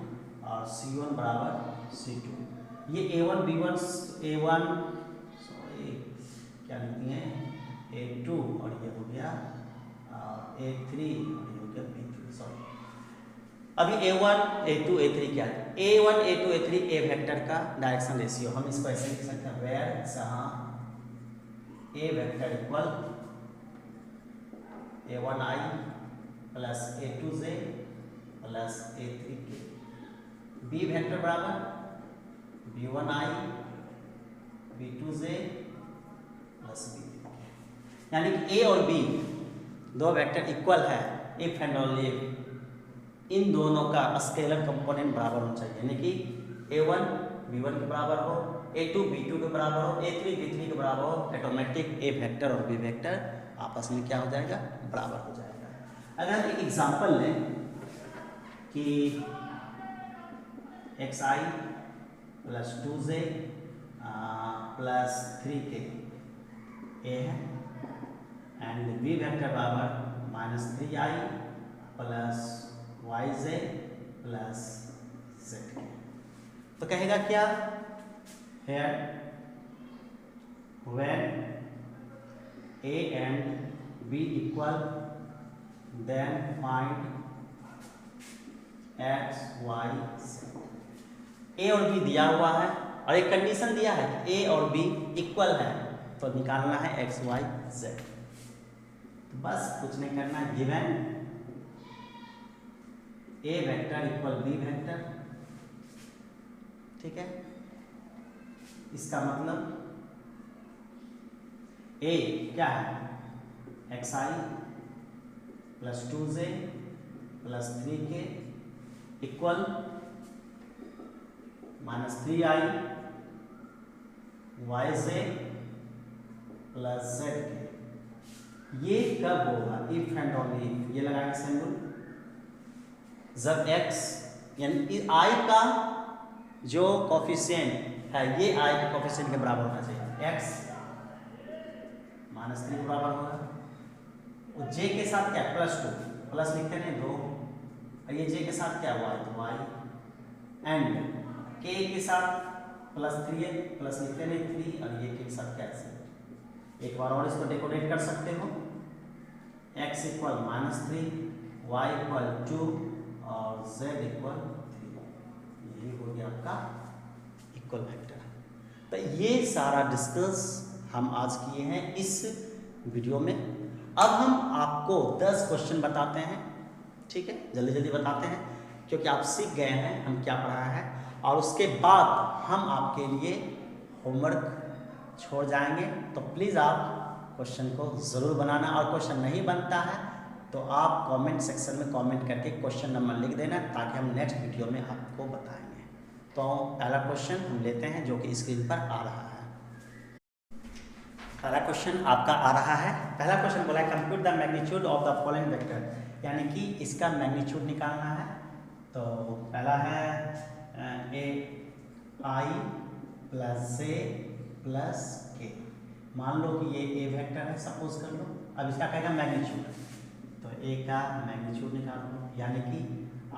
और c1 बराबर c2। ये a1 b1 a1 सॉरी क्या लिखती हैं a2 और ये हो गया a3 और ये हो गया b3, सॉरी अभी a1 a2 a3 क्या है, a1 a2 a3 a vector का डायरेक्शन रेशियो। हम इसको ऐसे लिख सकते हैं, वेयर जहाँ a vector equal a1i plus a2j plus a3k, B vector बराबर b1i b2j प्लस b3k। यानी कि ए और बी दो वेक्टर इक्वल है इफ एंड ओनली इन दोनों का स्केलर कंपोनेंट बराबर होना चाहिए, यानी कि a1 b1 के बराबर हो, a2 b2 के बराबर हो, a3 b3 के बराबर हो, ऑटोमेटिक ए वेक्टर और बी वेक्टर आपस में क्या हो जाएगा, बराबर हो जाएगा। अगर हम एक एग्जांपल लें कि xi plus 2j plus 3k ए है एंड बी वेक्टर बराबर -3i plus yj plus zk, तो कहेगा क्या, here when a and b equal then find x y z। a और b दिया हुआ है और एक कंडीशन दिया है कि a और b इक्वल है, तो निकालना है x y z। तो बस कुछ नहीं करना है, गिवन ए वेक्टर इक्वल बी वेक्टर, ठीक है। इसका मतलब ए क्या है, xi plus 2j plus 3k equal -3i yj plus zk। ये कब होगा, इफ एंड ओनली इफ, ये लगाएंगे सिंबल, जब x यानी i का जो कोफिशिएंट है ये i के कोफिशिएंट के बराबर होना चाहिए, x -3 के बराबर होगा और j के साथ क्या +2, प्लस लिखते नहीं 2, और ये जे के साथ क्या हुआ है तो वाई, एंड के के साथ +3 है, प्लस लिखते नहीं 3, और ये के साथ क्या है। एक बार और इसको डेकोरेट कर सकते हो, x इक्वल -3, y इक्वल 2 और z इक्वल 3, यही हो गया आपका इक्वल वेक्टर। तो ये सारा डिस्कस हम आज किए हैं इस वीडियो में। अब हम आपको 10 क्वेश्चन बताते हैं, ठीक है, जल्दी जल्दी बताते हैं क्योंकि आप सीख गए हैं हम क्या पढ़ाया है, और उसके बाद हम आपके लिए होमवर्क छोड़ जाएंगे। तो प्लीज़ आप क्वेश्चन को ज़रूर बनाना, और क्वेश्चन नहीं बनता है तो आप कमेंट सेक्शन में कमेंट करके क्वेश्चन नंबर लिख देना, ताकि हम नेक्स्ट वीडियो में आपको बताएंगे। तो पहला क्वेश्चन हम लेते हैं जो कि स्क्रीन पर आ रहा है। पहला क्वेश्चन आपका आ रहा है। पहला क्वेश्चन बोला है compute the magnitude of the following vector, यानी कि इसका मैग्नीट्यूड निकालना है। तो पहला है ए आई प्लस जे प्लस के। मान लो कि ये ए वेक्टर है, सपोज कर लो। अब इसका कहेगा मैग्नीट्यूड, तो ए का मैग्नीट्यूड निकाल लो, यानी कि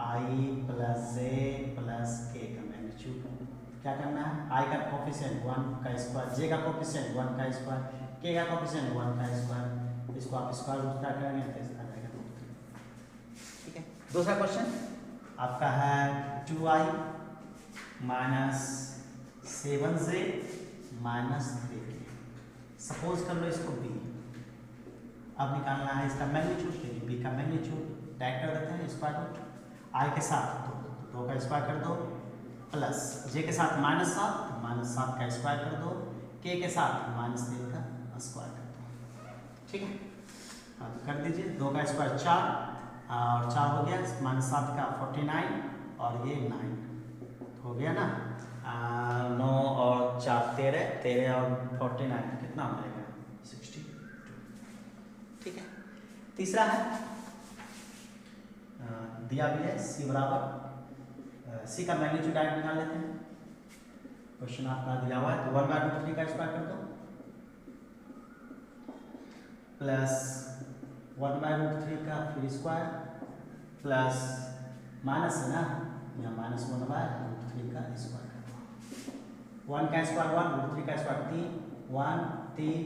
आई प्लस जे प्लस के का मैग्नीट्यूड। क्या करना है, आई का कोफिशिएंट 1 का स्क्वायर, जे का कोफिशिएंट 1 का स्क्वायर, के का कोफिशिएंट 1 का स्क्वायर, इसको आप स्क्वायर रूट क्या करेंगे तो इसका आएगा 2। ठीक है। दूसरा क्वेश्चन आपका है 2i minus 7j minus 3k। Suppose कर लो इसको b। अब निकालना है इसका मैग्नीट्यूड, क्योंकि b का मैग्नीट्यूड टैग कर देते हैं स्क्वायर रूट। i के साथ 2 का स्क्वायर कर दो, प्लस j के साथ -7 तो -7 का स्क्वायर कर दो, k के साथ -3 का स्क्वायर कर दो। ठीक है, अब कर दीजिए। 2 का स्क्वायर 4 और 4 हो गया, -7 का 49 और ये 9 हो गया ना। 9 और 4 13, 13 और 49 कितना हो जाएगा 62। ठीक है। तीसरा है दिया भी है c बराबर, c का मैग्नीट्यूड डायरेक्ट निकाल लेते हैं। क्वेश्चन आपका दिया हुआ है, तो 1/√3 का स्क्वायर कर दो, प्लस 1/√3 का फिर स्क्वायर, प्लस माइनस है ना, यहाँ -1/√3 का स्क्वायर कर दो। 1 का स्क्वायर 1, √3 का स्क्वायर 3, 1 3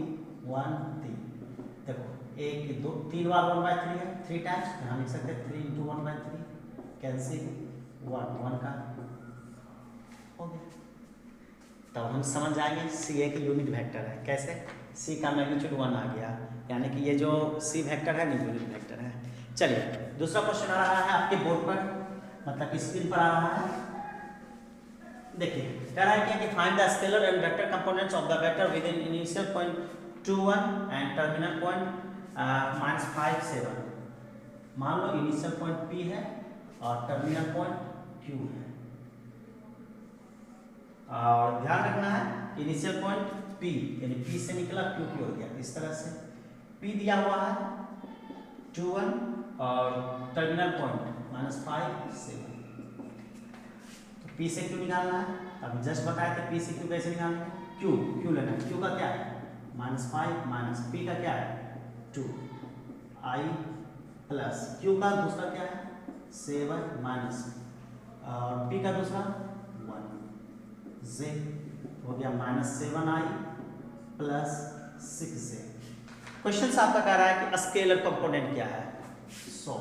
1 3। देखो 1 2 3 बार 1/3 है, 3 टाइम्स, यहाँ लिख सकते हैं 3 × 1/3, कैंसिल 1 का हो गया। तब हम समझ जाएंगे c एक यूनिट वेक्टर है। कैसे, c का मैग्नीट्यूड 1 आ गया, यानी कि ये जो c वेक्टर है यूनिट वेक्टर है। चलिए दूसरा क्वेश्चन आ रहा है आपके बोर्ड पर, मतलब कि स्क्रीन पर आ रहा है। देखिए कह रहा है कि find the scalar and vector components of the vector with in initial point 2 1 and terminal point -5 7। मान लो इनिशियल पॉइंट p है और टर्मिनल पॉइंट q है, और ध्यान रखना है इनिशियल पॉइंट p, यानी p से निकला q की हो गया। इस तरह से p दिया हुआ है 2 1 और टर्मिनल पॉइंट -5 7। तो p से q निकालना है। अब जस्ट बताया था p से q कैसे निकालना है, q लेना है। q का क्या है -5 माइनस p का क्या है 2, i प्लस q का दूसरा क्या है 7 माइनस और p का दूसरा 1, z हो गया -7i प्लस 6j। क्वेश्चन आपका कह रहा है कि स्केलर कंपोनेंट क्या है। So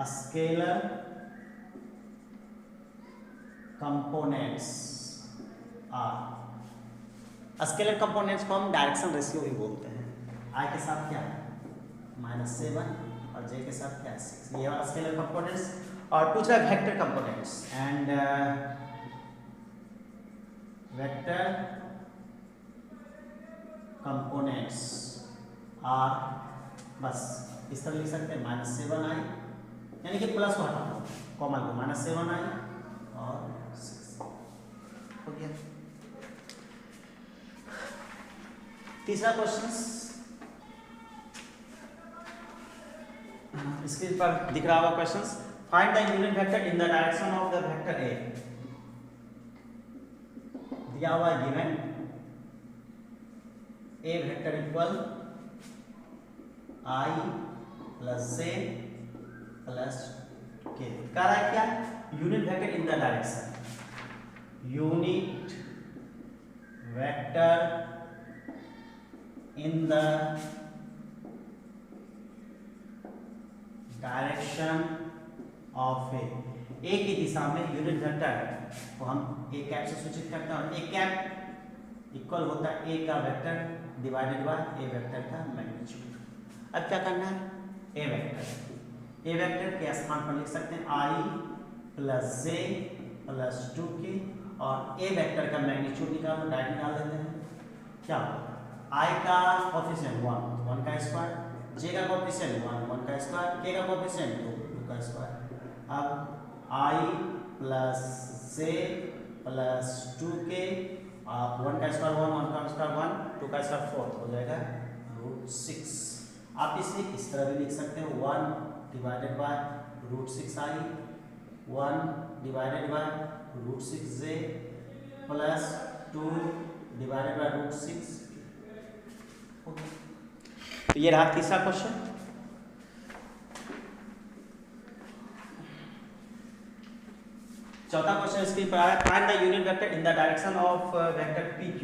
scalar components are, scalar components को हम डायरेक्शन रेशियो भी बोलते हैं। i के साथ क्या है -7 और j के साथ क्या है 6, ये वाला स्केलर कंपोनेंट्स। और पूछ रहा है vector components and vector components are, बस इस तरह लिख सकते हैं -7i, यानी कि प्लस को हटा दो, कॉमन को -7i और 6 हो गया। तीसरा क्वेश्चन स्क्रीन पर दिख रहा होगा question. Find the unit vector in the direction of the vector a. दिया हुआ given a vector equal i plus J plus K. कह रहा है क्या? Unit vector in the direction, unit vector in the direction of a की दिशा में unit vector को हम ए कैप से सूचित करते हैं, और ए कैप इक्वल होता है ए का vector divided by a vector का मैग्नीट्यूड। अब क्या करना है? ए वेक्टर के स्थान पर लिख सकते हैं आई प्लस जे प्लस 2k, और ए वेक्टर का मैग्नीट्यूड निकालो, डायरेक्ट निकाल देते हैं। क्या आई का कोएफिशिएंट 1 का स्क्वायर, जे का कोएफिशिएंट 1 का स्क्वायर, के का कोएफिशिएंट 2 का स्क्वायर। अब आई प्लस जे प्लस 2k, आप 1 का स्क्वायर 1 का स्क्वायर 1, 2 का स्क्वायर 4 हो जाएगा √6। आप इसे इस तरह भी लिख सकते हैं 1 divided by √6 I, 1 divided by √6j plus 2 divided bye √6। तो ये रहा तीसरा क्वेश्चन। चौथा क्वेश्चन स्क्रीन पर आ रहा है, find the unit vector in the direction of vector PQ,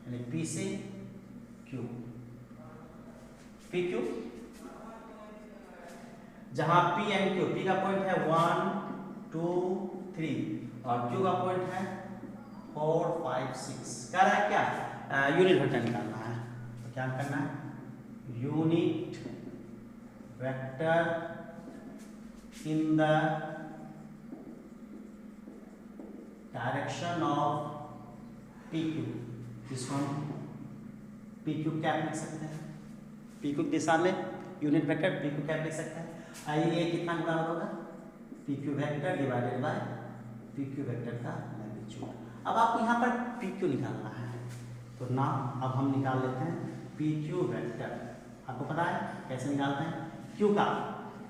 यानी P से Q, PQ जहां P एंड Q, P का पॉइंट है 1 2 3 और Q का पॉइंट है 4 5 6। कह रहा है क्या? यूनिट वेक्टर निकालना है। तो क्या करना है? Unit vector in the direction of PQ, इसको हम PQ कैप लिख सकते हैं। PQ दिशा में यूनिट वेक्टर PQ कैप लिख सकते हैं। आइए कितना बराबर होगा? PQ vector divided bye PQ vector का मैग्नीट्यूड। अब आपको यहाँ पर PQ निकालना है, तो ना अब हम निकाल लेते हैं PQ वेक्टर। आपको पता है कैसे निकालते हैं? Q का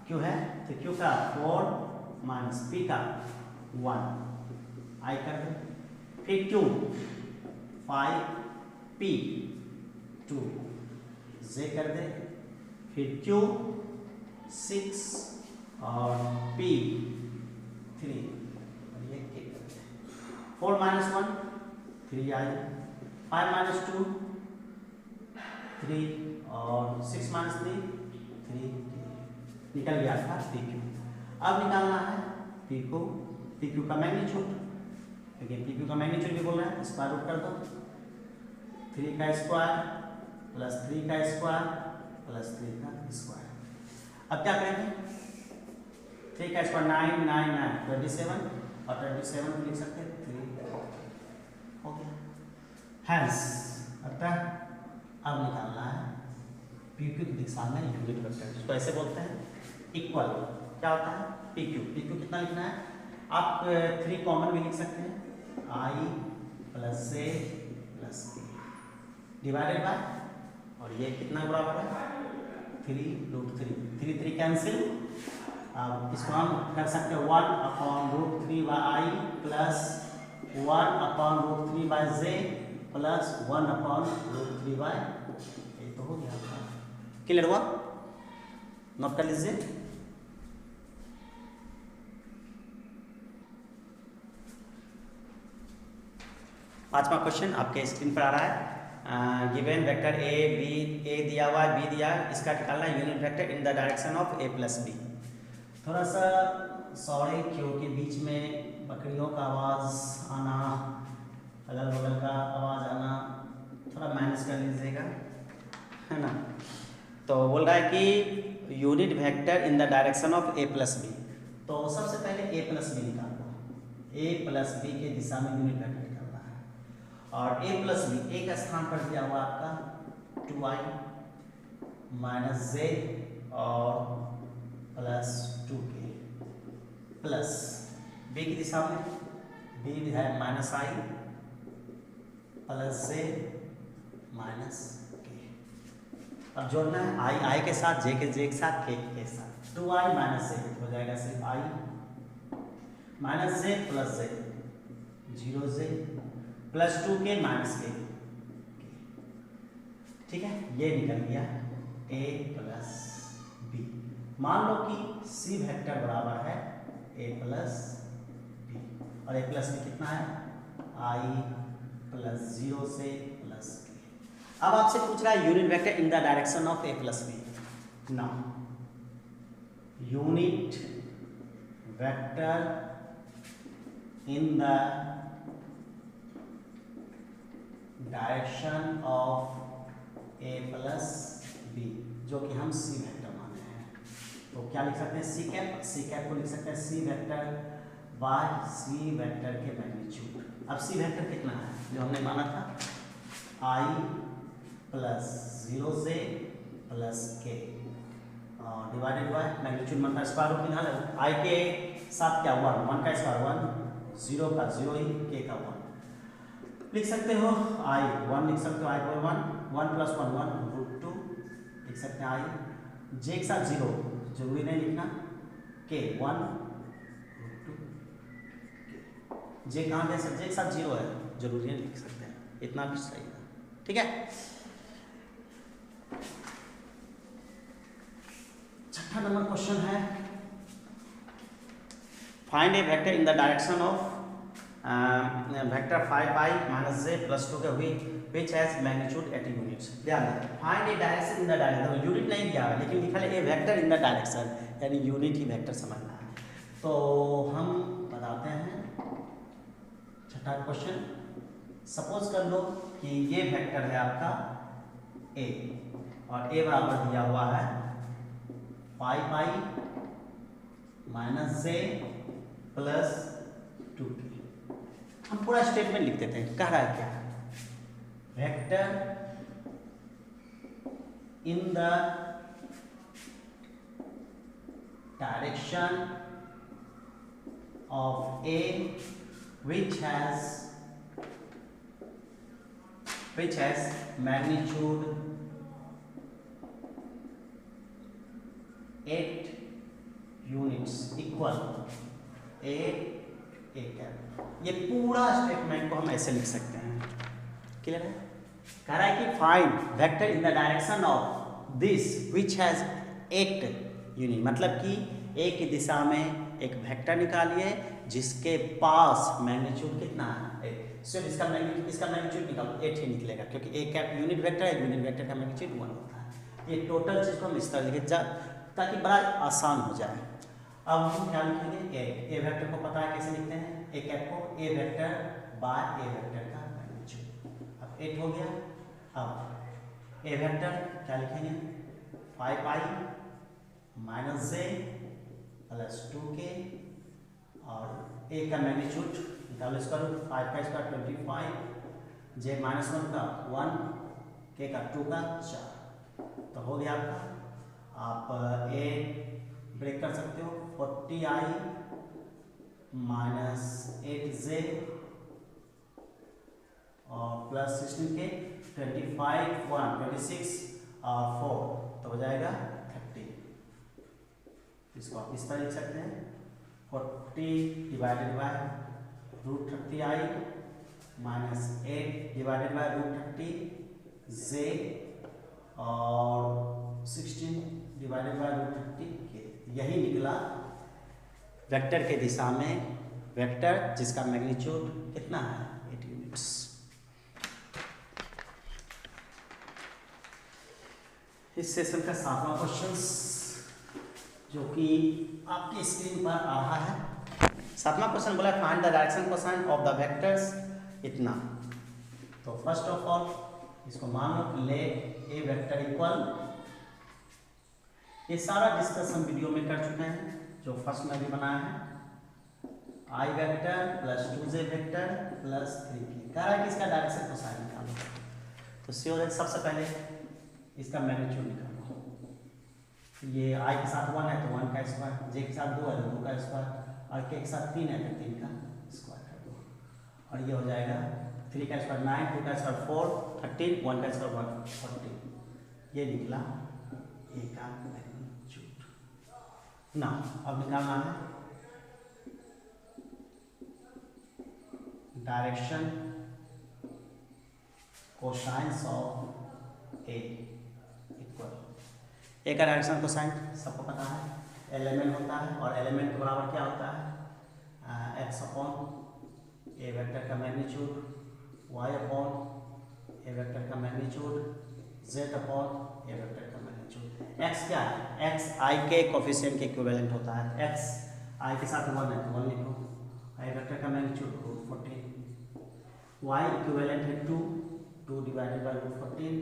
Q है तो Q का 4 माइनस P का 1 आई कर दे, फिर Q 5 P 2 J कर दे, फिर Q 6 और P 3 और ये K कर दे। 4 माइनस 1 3 आई, 5 माइनस 2 3 और 6 माइनस 3 3 निकल गया था PQ। अब निकालना है PQ का मैग्नीट्यूड। देखिए PQ का मैग्नीट्यूड भी बोल रहे हैं, स्क्वायर रूट कर दो, 3 का स्क्वायर प्लस 3 का स्क्वायर प्लस 3 का स्क्वायर। अब क्या करेंगे? 3 का स्क्वायर 9 9 9 27 और 27 को लिख सकते हैं 3 हो गया। हैंस अतः अब निकालना है PQ की दिशा में यूनिट वेक्टर, जिसको ऐसे बोलते हैं इक्वल। क्या होता है? PQ कितना लिखना है? आप 3 कॉमन भी लिख सकते हैं, I plus J plus K divided by, और ये कितना बराबर है? 3 3 कैंसिल। अब इसको हम कर सकते हैं 1/√3 by I plus 1/√3 by J plus 1/√3 by, ये तो हो गया। क्लियर हुआ? नोट कर लीजिए। पांचवा क्वेश्चन आपके स्क्रीन पर आ रहा है, गिवन वेक्टर ए दिया हुआ है, बी दिया है, इसका निकालना है unit vector in the direction of A plus B. थोड़ा सा सॉरी क्योंकि बीच में बकरियों का आवाज़ आना, अगल बगल का आवाज़ आना, थोड़ा मैनेज कर लीजिएगा, है ना। तो बोल रहा है कि unit vector in the direction of A plus B. तो सबसे पहले A प्लस बी निकालो, A प्लस बी के दिशा में यूनिट वेक्टर निकालना है। और A प्लस बी, A का स्थान पर दिया हुआ आपका 2i माइनस जे और प्लस 2k प्लस B की दिशा में B है minus i plus J minus k। अब जोड़ना है i के साथ, j के साथ, k के साथ। 2i माइनस जे हो जाएगा सिर्फ i minus J plus J 0j plus 2k minus k। ठीक है, ये निकल गया a प्लस बी। मान लो कि सी वेक्टर बराबर है a प्लस बी और a प्लस बी कितना है i प्लस 0 से प्लस k। अब आपसे पूछ रहा है unit vector in the direction of a plus B. Now unit vector in the direction of a plus B, जो कि हम सी वेक्टर माने हैं। तो क्या लिख सकते हैं सी कैप, सी कैप को लिख सकते हैं C vector by C vector के मैग्नीट्यूड। अब सी वेक्टर कितना है जो हमने माना था i प्लस 0 से plus k divided by magnitude मतलब स्क्वायर रूट निकाल i के साथ क्या 1, 1 का स्क्वायर 1, 0 का 0 ही, k का 1 लिख सकते हो i 1 लिख सकते हो i पर 1, 1 प्लस 1 1 रूट 2 लिख सकते हैं i, j के साथ 0 जरूरी नहीं लिखना, k 1 रूट 2 j कहाँ गया सर, j के साथ 0 है जरूरी नहीं लिख सकते हैं, इतना भी सही है। ठीक है, छठा नंबर क्वेश्चन है find A vector in the direction of vector 5i minus j plus 2 के which has magnitude 80 यूनिट्स। ध्यान दें find A direction in the direction, unit नहीं दिया है लेकिन लिखा है a vector in the direction, यानी यूनिट ही वेक्टर समझना है। तो हम बताते हैं छठा क्वेश्चन। सपोज कर लो कि ये वेक्टर है आपका a और a बराबर दिया हुआ है 5i minus j plus 2k। हम पूरा स्टेटमेंट लिख देते हैं, कह रहा है क्या, vector in the direction of a which has magnitude 8 units equal a cap. ये पूरा स्टेटमेंट को हम ऐसे लिख सकते हैं, क्लियर है। कह रहा है कि find vector in the direction of this which has 8 unit, मतलब कि a की दिशा में एक वेक्टर निकालिए जिसके पास मैग्नीट्यूड कितना है 8। सिर्फ इसका मैग्नीट्यूड निकालो 8 ही निकलेगा, क्योंकि a कैप यूनिट वेक्टर है, यूनिट वेक्टर का मैग्नीट्यूड 1 होता है। ये टोटल चीज को हम इस तरह लिखे ताकि बड़ा आसान हो जाए। अब हम क्या लिखेंगे, ए वेक्टर को पता है कैसे लिखते हैं, ए कैप को ए वेक्टर बाय ए वेक्टर का मैग्नीट्यूड। अब 8 हो गया। अब ए वेक्टर क्या लिखेंगे 5i minus j plus 2k और ए का मैग्नीट्यूड निकालो, इसका 5 का स्क्वायर 25, j माइनस 1 का 1, k का 2 का 4। तो हो गया आपका। आप ए ब्रेक कर सकते हो 40i माइनस 8j और प्लस 16k 25 1 26 और 4 तो हो जाएगा 30। इसको आप इस तरह लिख सकते हैं 40 divided by root 30i minus 8 divided by root 30j और 16 डिवाइडेड बाय रूट 30k। यही निकला वेक्टर के दिशा में वेक्टर जिसका मैग्नीट्यूड कितना है 8 यूनिट्स। इस सेशन का 7वां क्वेश्चन जो कि आपकी स्क्रीन पर आ रहा है। 7वां क्वेश्चन बोला find the direction cosine of the vectors इतना। तो फर्स्ट ऑफ ऑल इसको मान लो लेट ए वेक्टर इक्वल, ये सारा डिस्कस हम वीडियो में कर चुके हैं जो फर्स्ट में भी बनाया है, i vector plus 2j vector plus 3k। कह रहा है कि इसका डायरेक्शन कोसाइन निकालो। तो श्योर है सबसे पहले इसका मैग्नीट्यूड निकालो। ये i के साथ 1 है तो 1 का स्क्वायर, j के साथ 2 है तो 2 का स्क्वायर और k के साथ 3 है तो 3 का स्क्वायर कर दो और ये हो जाएगा 3 का स्क्वायर 9, 2 का स्क्वायर 4, 13, 1 का स्क्वायर 40। ये निकला a का मैग्नीट्यूड। ना अब निकालना है direction cosines of a equal a का डायरेक्शन कोसाइन सबको पता है, एलिमेंट होता है और एलिमेंट के बराबर क्या होता है एक्स अपॉन ए वेक्टर का मैग्नीट्यूड, वाई अपॉन ए वेक्टर का मैग्नीट्यूड, जेड अपॉन ए वेक्टर का मैग्नीट्यूड। एक्स क्या है, एक्स आई के कोफिशिएंट के इक्विवेलेंट होता है, एक्स आई के साथ 1 है तो 1 लिखो, आई वेक्टर का मैग्नीट्यूड रूट 14, वाई इक्विवेलेंट है 2 डिवाइडेड बाय रूट 14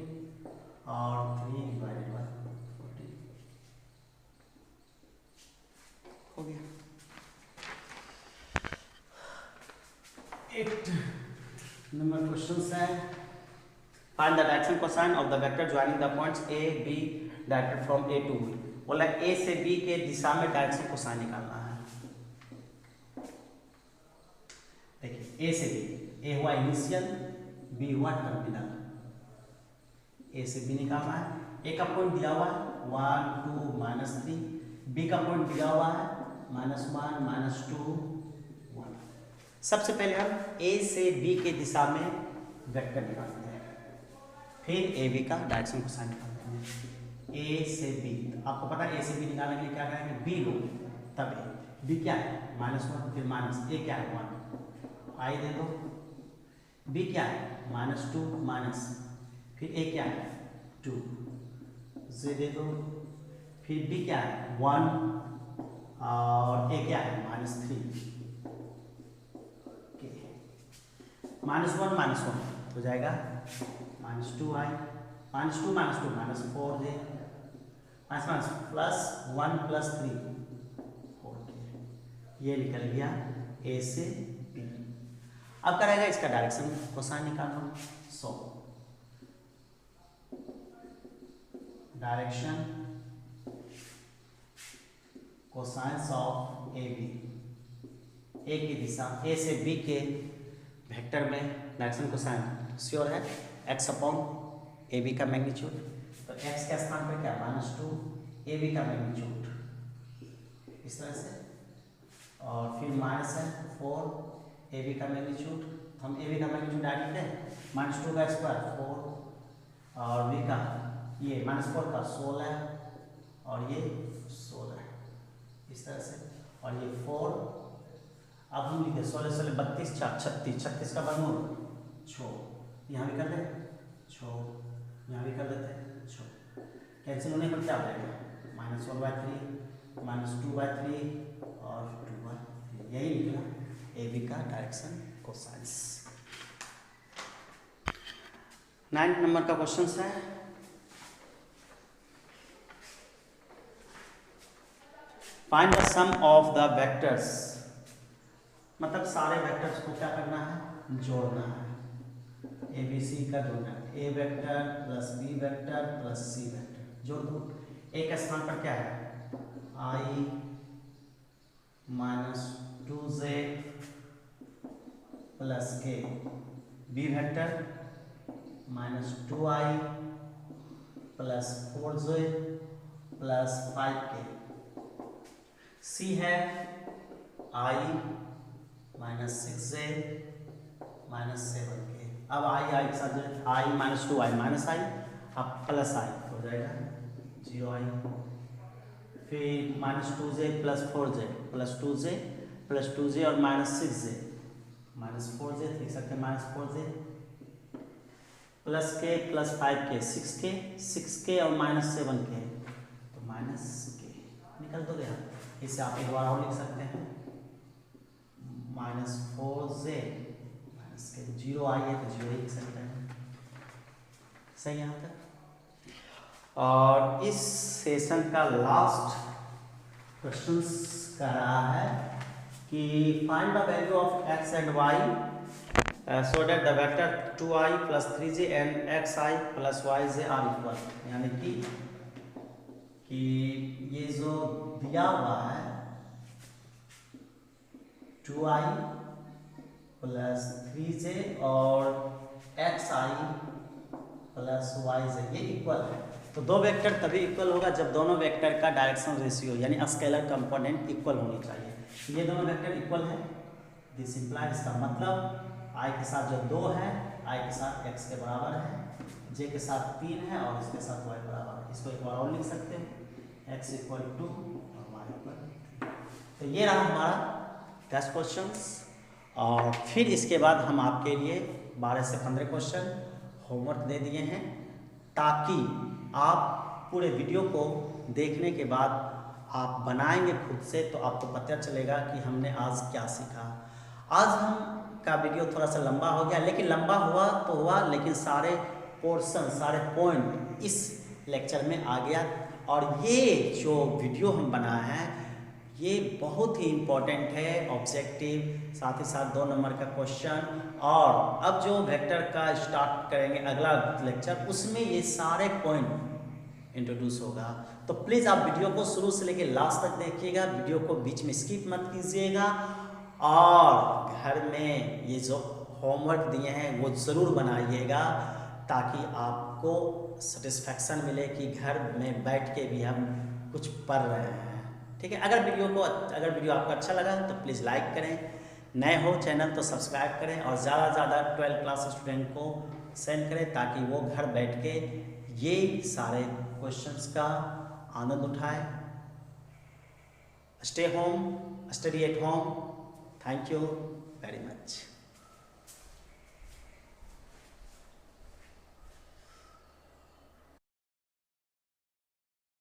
और 3 डिवाइडेड बाय 14 हो गया। 8 नंबर क्वेश्चन है, find the direction cosine of the vector joining the points A B directed from A to B. बोला ए से बी के दिशा में डायरेक्शन कोसाइन निकालना है। देखिए ए से बी, ए हुआ इनिशियल, बी हुआ टर्मिनल, ए से बी निकालना है। ए का पॉइंट दिया हुआ है 1 2 -3, बी का पॉइंट दिया हुआ है -1 -2 1। सबसे पहले हम ए से बी के दिशा में वेक्टर निकालते हैं, फिर ए बी का डायरेक्शन कोसाइन निकालते हैं। ए से बी, आपको पता है ए से बी निकालने के लिए क्या करेंगे, बी लो तब ए, बी क्या है -1, फिर माइनस, ए क्या है 1, आई दे दो, बी क्या है -2 माइनस, फिर ए क्या है 2, जे दे दो, फिर बी क्या है 1 और ए क्या है -3, -1 -1 हो जाएगा -2i, -2 -4 जे, प्लस 1 + 3 4k, ये निकल गया ए से बी। अब करेगा इसका डायरेक्शन कोसाइन निकालना। So direction cosines of a B, a की दिशा, ए से बी के वेक्टर में डायरेक्शन कोसाइन श्योर है एक्स अपॉन ए बी का मैग्नीट्यूड, तो एक्स के स्थान पर क्या -2 ए बी का मैग्नीट्यूड इस तरह से, और फिर माइनस है 4 ए बी का मैग्नीट्यूड, हम ए बी का मैग्नीट्यूड डायरेक्ट है -2 का स्क्वायर 4 और बी का ये -4 का 16 और ये 16 इस तरह से, और ये 4, अब हम लिखे 16 16 32 36 36 का वर्गमूल 6, यहाँ भी कर दे 6, यहाँ भी कर देते हैं 6, कैंसिल होने पर क्या हो जाएगा -1/3 -2/3 और 2/3, यही निकला ए बी का डायरेक्शन कोसाइंस। 9 नंबर का क्वेश्चन है, find the sum of the vectors, मतलब सारे वेक्टर्स को क्या करना है, जोड़ना है, ए बी सी का जोड़ना है, a vector plus B vector plus C vector जोड़ दो। ए के स्थान पर क्या है i -2j plus k, B vector -2i plus 4j plus 5k, C है i -6j -7k। अब i के साथ i -2i -i, अब प्लस i हो जाएगा 0i, फिर -2j plus 4j plus 2j plus 2j और -6j -4j लिख सकते हैं, -4j plus k plus 5k 6k और -7k तो -k निकल तो गया। इसे आप एक बार और लिख सकते हैं -4j -k, 0i है तो 0 लिख सकते हैं, सही यहाँ तक। और इस सेशन का लास्ट क्वेश्चन कह रहा है कि find the value of x and y so that the vector 2i plus 3j and xi plus yj are equal, यानी कि ये जो दिया हुआ है 2i प्लस 3j और xi प्लस yj ये इक्वल है। तो दो वेक्टर तभी इक्वल होगा जब दोनों वेक्टर का डायरेक्शन रेशियो यानी स्केलर कंपोनेंट इक्वल होनी चाहिए। ये दोनों वेक्टर इक्वल है, दिस इंप्लाइज, इसका मतलब i के साथ जो 2 है i के साथ x के बराबर है, जे के साथ 3 है और इसके साथ y बराबर, इसको एक बार और लिख सकते हैं x इक्वल 2 और y इक्वल 3। तो ये रहा हमारा 10 क्वेश्चंस। और फिर इसके बाद हम आपके लिए 12 से 15 क्वेश्चन होमवर्क दे दिए हैं, ताकि आप पूरे वीडियो को देखने के बाद आप बनाएंगे खुद से, तो आपको पता चलेगा कि हमने आज क्या सीखा। आज हम का वीडियो थोड़ा सा लंबा हो गया, लेकिन लंबा हुआ तो हुआ, लेकिन सारे पोर्शन, सारे पॉइंट इस लेक्चर में आ गया। और ये जो वीडियो हम बनाए हैं ये बहुत ही इम्पोर्टेंट है, ऑब्जेक्टिव, साथ ही साथ 2 नंबर का क्वेश्चन। और अब जो वेक्टर का स्टार्ट करेंगे अगला लेक्चर, उसमें ये सारे पॉइंट इंट्रोड्यूस होगा। तो प्लीज़ आप वीडियो को शुरू से लेकर लास्ट तक देखिएगा, वीडियो को बीच में स्किप मत कीजिएगा। और घर में ये जो होमवर्क दिए हैं वो ज़रूर बनाइएगा, ताकि आपको सेटिस्फैक्शन मिले कि घर में बैठ के भी हम कुछ पढ़ रहे हैं। ठीक है, अगर वीडियो आपको अच्छा लगा तो प्लीज़ लाइक करें, नए हो चैनल तो सब्सक्राइब करें, और ज़्यादा से ज़्यादा 12 क्लास स्टूडेंट को सेंड करें, ताकि वो घर बैठ के ये सारे क्वेश्चंस का आनंद उठाए। Stay home, study at home. Thank you very much.